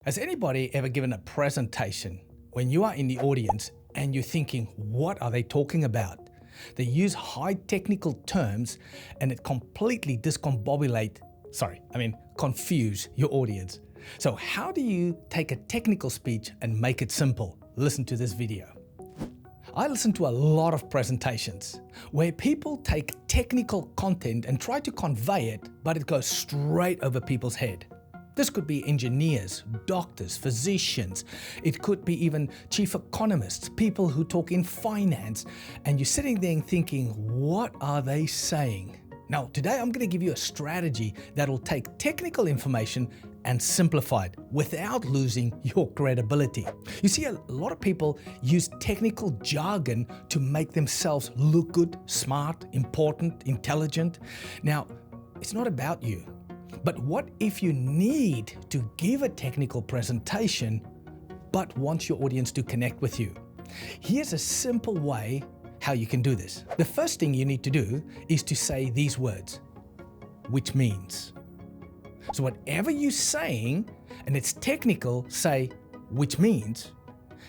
Has anybody ever given a presentation when you are in the audience and you're thinking, what are they talking about? They use high technical terms and it completely confuse your audience. So how do you take a technical speech and make it simple? Listen to this video. I listen to a lot of presentations where people take technical content and try to convey it, but it goes straight over people's head. This could be engineers, doctors, physicians. It could be even chief economists, people who talk in finance. And you're sitting there and thinking, what are they saying? Now, today I'm going to give you a strategy that'll take technical information and simplify it without losing your credibility. You see, a lot of people use technical jargon to make themselves look good, smart, important, intelligent. Now, it's not about you. But what if you need to give a technical presentation, but want your audience to connect with you? Here's a simple way how you can do this. The first thing you need to do is to say these words, which means. So whatever you're saying, and it's technical, say, which means.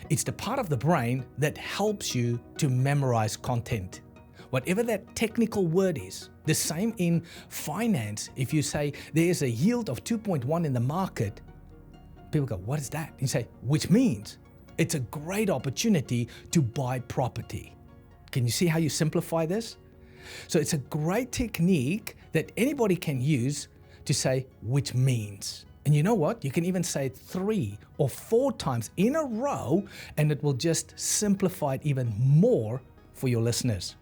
It's the part of the brain that helps you to memorize content. Whatever that technical word is. The same in finance. If you say there's a yield of 2.1 in the market, people go, what is that? You say, which means it's a great opportunity to buy property. Can you see how you simplify this? So it's a great technique that anybody can use to say, which means. And you know what? You can even say it 3 or 4 times in a row, and it will just simplify it even more for your listeners.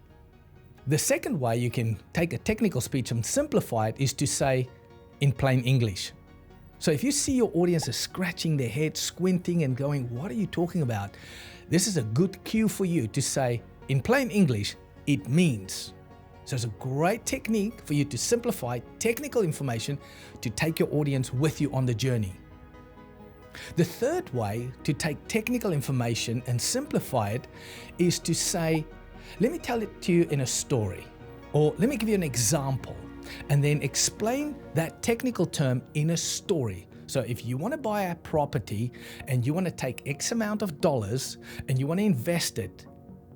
The second way you can take a technical speech and simplify it is to say in plain English. So if you see your audience is scratching their head, squinting and going, what are you talking about? This is a good cue for you to say in plain English, it means. So it's a great technique for you to simplify technical information to take your audience with you on the journey. The third way to take technical information and simplify it is to say, let me tell it to you in a story, or let me give you an example, and then explain that technical term in a story. So if you want to buy a property and you want to take X amount of dollars and you want to invest it,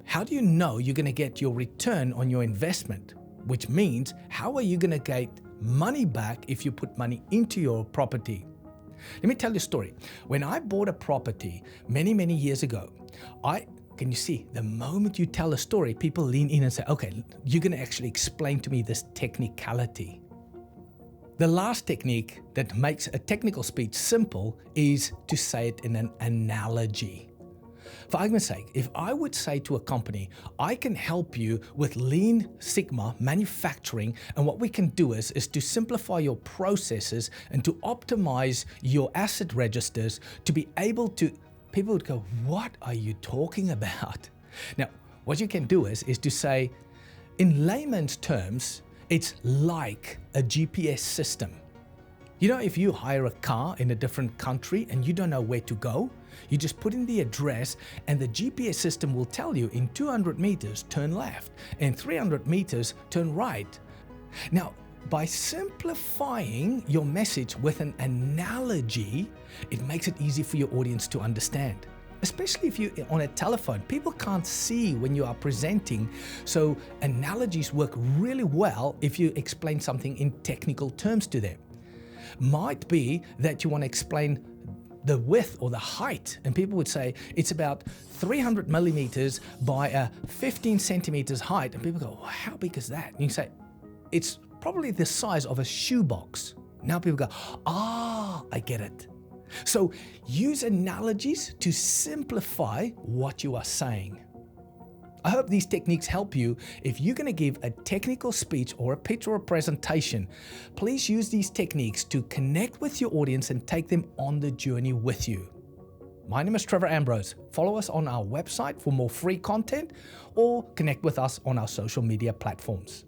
how do you know you're going to get your return on your investment? Which means, how are you going to get money back if you put money into your property? Let me tell you a story. When I bought a property many, many years ago, can you see, the moment you tell a story, people lean in and say, okay, you're going to actually explain to me this technicality. The last technique that makes a technical speech simple is to say it in an analogy. For argument's sake, if I would say to a company, I can help you with Lean Sigma manufacturing, and what we can do is to simplify your processes and to optimize your asset registers to be able to, people would go, what are you talking about? Now, what you can do is to say, in layman's terms, it's like a GPS system. You know, if you hire a car in a different country and you don't know where to go, you just put in the address and the GPS system will tell you in 200 meters, turn left, and 300 meters, turn right. Now, by simplifying your message with an analogy, it makes it easy for your audience to understand. Especially if you're on a telephone, people can't see when you are presenting. So analogies work really well if you explain something in technical terms to them. Might be that you want to explain the width or the height, and people would say it's about 300 millimeters by a 15 centimeters height, and people go, well, how big is that? And you say, it's probably the size of a shoebox. Now people go, I get it. So use analogies to simplify what you are saying. I hope these techniques help you. If you're going to give a technical speech or a pitch or a presentation, please use these techniques to connect with your audience and take them on the journey with you. My name is Trevor Ambrose. Follow us on our website for more free content or connect with us on our social media platforms.